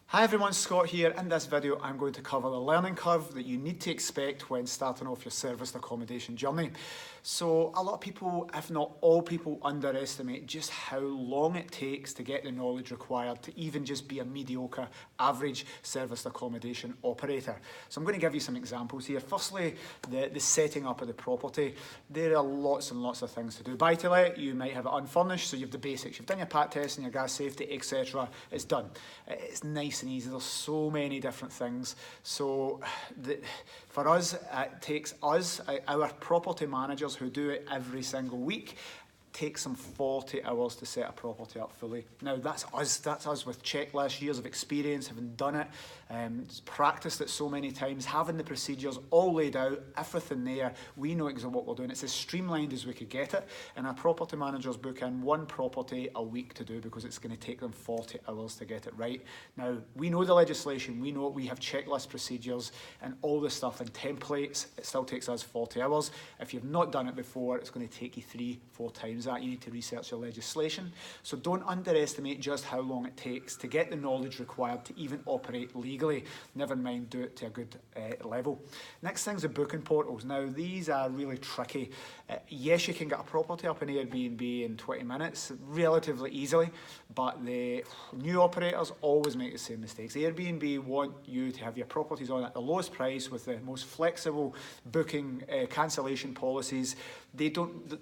Hi everyone, Scott here. In this video I'm going to cover the learning curve that you need to expect when starting off your serviced accommodation journey. So a lot of people, if not all people, underestimate just how long it takes to get the knowledge required to even just be a mediocre, average serviced accommodation operator. So I'm going to give you some examples here. Firstly, the setting up of the property. There are lots and lots of things to do. Buy to let, you might have it unfurnished, so you have the basics. You've done your pat test and your gas safety, etc. It's done. It's nice and easy. There's so many different things. So for us, it takes us, our property managers who do it every single week, takes them 40 hours to set a property up fully. Now that's us with checklists, years of experience, having done it, practiced it so many times, having the procedures all laid out, everything there. We know exactly what we're doing. It's as streamlined as we could get it, and our property managers book in one property a week to do because it's going to take them 40 hours to get it right. Now we know the legislation, we know we have checklist procedures and all this stuff and templates. It still takes us 40 hours. If you've not done it before, it's going to take you 3-4 times that. You need to research your legislation. So don't underestimate just how long it takes to get the knowledge required to even operate legally. Never mind do it to a good level. Next thing's the booking portals. Now these are really tricky. Yes, you can get a property up in Airbnb in 20 minutes relatively easily, but the new operators always make the same mistakes. Airbnb want you to have your properties on at the lowest price with the most flexible booking cancellation policies. They don't.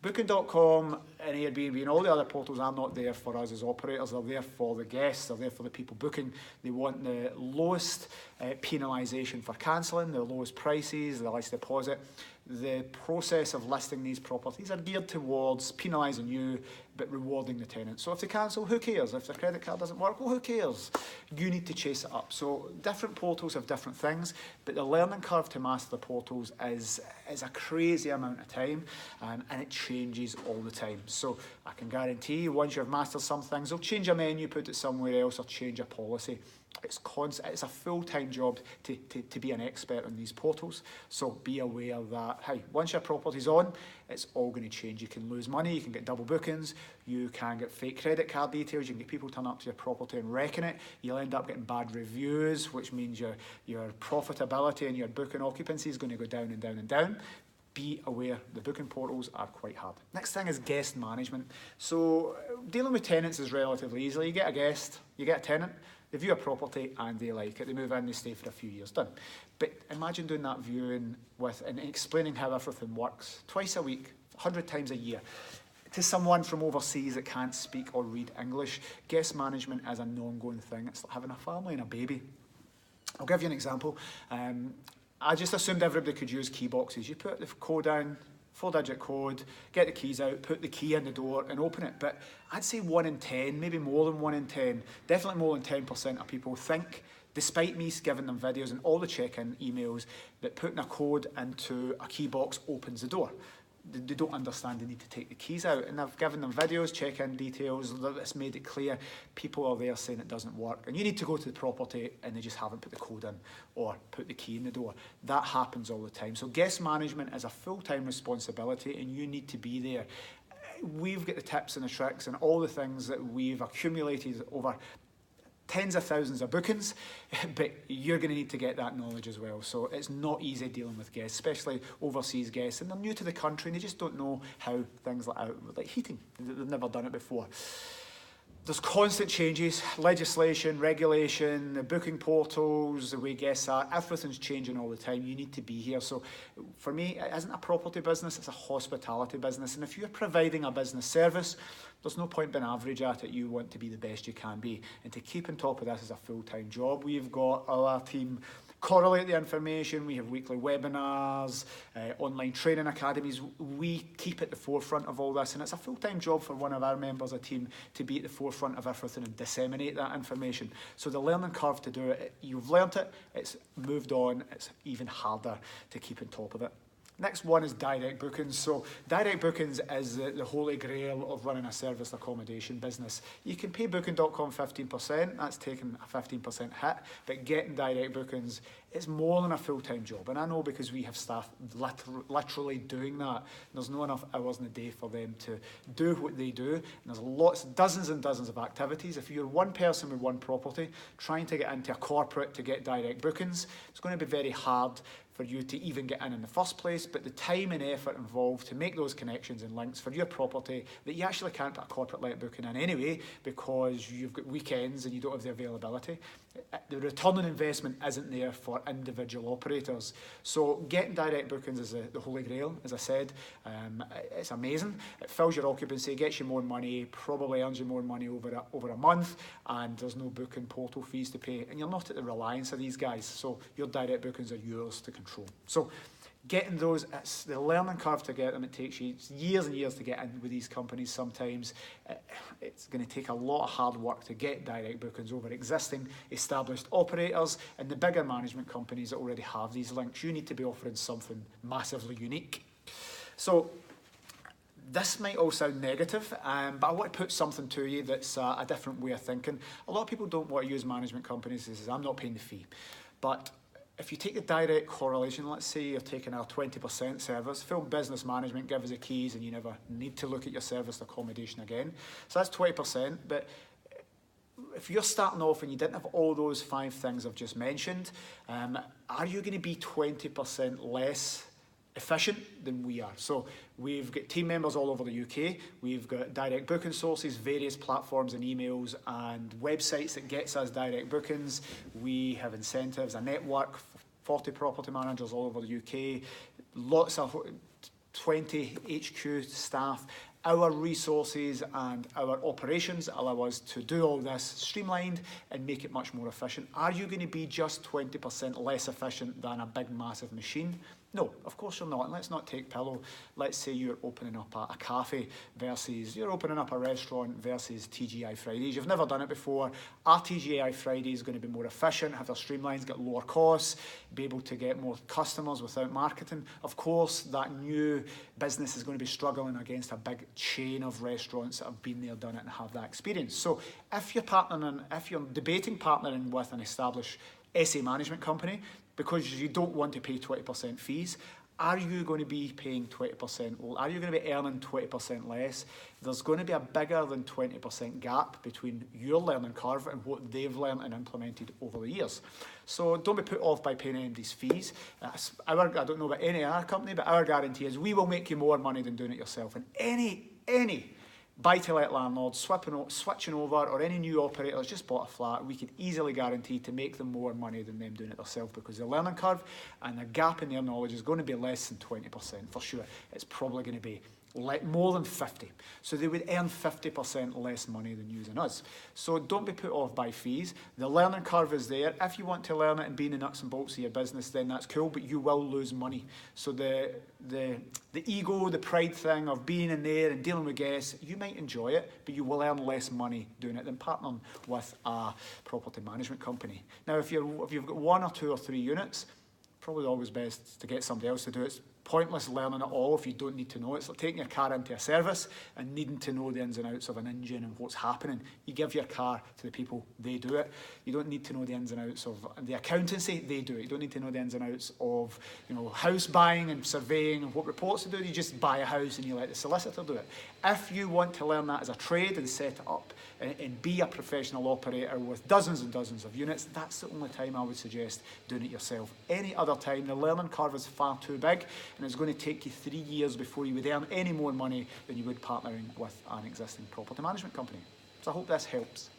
Booking.com and Airbnb and all the other portals are not there for us as operators. They're there for the guests. They're there for the people booking. They want the lowest penalisation for cancelling, the lowest prices, the less deposit. The process of listing these properties are geared towards penalising you but rewarding the tenant. So if they cancel, who cares? If their credit card doesn't work, well, who cares? You need to chase it up. So different portals have different things, but the learning curve to master the portals is a crazy amount of time, and it changes all the time. So I can guarantee you, once you've mastered some things, they'll change your menu, put it somewhere else, or change your policy. It's a full-time job to be an expert on these portals. So be aware that, hey, once your property's on, it's all going to change. You can lose money, you can get double bookings, you can get fake credit card details, you can get people turn up to your property and wrecking it. You'll end up getting bad reviews, which means your profitability and your booking occupancy is going to go down and down and down. Be aware, the booking portals are quite hard. Next thing is guest management. So dealing with tenants is relatively easy. You get a guest, you get a tenant, they view a property and they like it. They move in, they stay for a few years, done. But imagine doing that viewing and explaining how everything works twice a week, 100 times a year, to someone from overseas that can't speak or read English. Guest management is an ongoing thing. It's like having a family and a baby. I'll give you an example. I just assumed everybody could use key boxes. You put the code down, 4-digit code, get the keys out, put the key in the door and open it. But I'd say 1 in 10, maybe more than 1 in 10, definitely more than 10% of people think, despite me giving them videos and all the check-in emails, that putting a code into a key box opens the door. They don't understand they need to take the keys out, and I've given them videos, check-in details, that's made it clear. People are there saying it doesn't work, and you need to go to the property and they just haven't put the code in or put the key in the door. That happens all the time. So guest management is a full-time responsibility and you need to be there. We've got the tips and the tricks and all the things that we've accumulated over tens of thousands of bookings, but you're going to need to get that knowledge as well. So it's not easy dealing with guests, especially overseas guests, and they're new to the country and they just don't know how things like heating. They've never done it before. There's constant changes, legislation, regulation, the booking portals, the way guests are, everything's changing all the time. You need to be here. So for me, it isn't a property business, it's a hospitality business. And if you're providing a business service, there's no point being average at it. You want to be the best you can be. And to keep on top of this is a full-time job. We've got our team correlate the information. We have weekly webinars, online training academies. We keep at the forefront of all this, and it's a full-time job for one of our members of the team to be at the forefront of everything and disseminate that information. So the learning curve to do it, you've learnt it, it's moved on, it's even harder to keep on top of it. Next one is direct bookings. So direct bookings is the holy grail of running a serviced accommodation business. You can pay Booking.com 15%, that's taking a 15% hit, but getting direct bookings is more than a full-time job. And I know because we have staff literally doing that. There's not enough hours in the day for them to do what they do. And there's dozens and dozens of activities. If you're one person with one property, trying to get into a corporate to get direct bookings, it's going to be very hard for you to even get in the first place, but the time and effort involved to make those connections and links for your property that you actually can't put a corporate let booking in anyway because you've got weekends and you don't have the availability. The return on investment isn't there for individual operators. So getting direct bookings is the holy grail, as I said. It's amazing. It fills your occupancy, gets you more money, probably earns you more money over a month, and there's no booking portal fees to pay, and you're not at the reliance of these guys. So your direct bookings are yours to control. So getting those, it's the learning curve to get them. It takes you years and years to get in with these companies sometimes. It's going to take a lot of hard work to get direct bookings over existing established operators and the bigger management companies that already have these links. You need to be offering something massively unique. So this might all sound negative, but I want to put something to you that's a different way of thinking. A lot of people don't want to use management companies. They say, I'm not paying the fee. But if you take the direct correlation, let's say you're taking our 20% service, full business management, give us the keys and you never need to look at your serviced accommodation again. So that's 20%, but if you're starting off and you didn't have all those 5 things I've just mentioned, are you going to be 20% less efficient than we are? So we've got team members all over the UK, we've got direct booking sources, various platforms and emails and websites that gets us direct bookings. We have incentives, a network, 40 property managers all over the UK, lots of 20 HQ staff. Our resources and our operations allow us to do all this streamlined and make it much more efficient. Are you going to be just 20% less efficient than a big, massive machine? No, of course you're not. And let's not take pillow. Let's say you're opening up a cafe versus you're opening up a restaurant versus TGI Fridays. You've never done it before. Our TGI Friday is going to be more efficient, have their streamlines, get lower costs, be able to get more customers without marketing. Of course, that new business is going to be struggling against a big chain of restaurants that have been there, done it, and have that experience. So if you're debating partnering with an established SA management company, because you don't want to pay 20% fees, are you going to be paying 20%? Are you going to be earning 20% less? There's going to be a bigger than 20% gap between your learning curve and what they've learned and implemented over the years. So don't be put off by paying any of these fees. I don't know about any other company, but our guarantee is we will make you more money than doing it yourself. And any buy-to-let landlords switching over, or any new operators just bought a flat, we could easily guarantee to make them more money than them doing it themselves, because the learning curve and the gap in their knowledge is going to be less than 20% for sure. It's probably going to be more than 50. So they would earn 50% less money than using us. So don't be put off by fees. The learning curve is there. If you want to learn it and be in the nuts and bolts of your business, then that's cool, but you will lose money. So the ego, the pride thing of being in there and dealing with guests, you might enjoy it, but you will earn less money doing it than partnering with a property management company. Now, if you've got 1 or 2 or 3 units, probably always best to get somebody else to do it. It's pointless learning it all if you don't need to know it. It's like taking your car into a service and needing to know the ins and outs of an engine and what's happening. You give your car to the people, they do it. You don't need to know the ins and outs of the accountancy, they do it. You don't need to know the ins and outs of house buying and surveying and what reports to do. You just buy a house and you let the solicitor do it. If you want to learn that as a trade and set it up and be a professional operator with dozens and dozens of units, that's the only time I would suggest doing it yourself. Any other time, the learning curve is far too big, and it's going to take you 3 years before you would earn any more money than you would partnering with an existing property management company. So I hope this helps.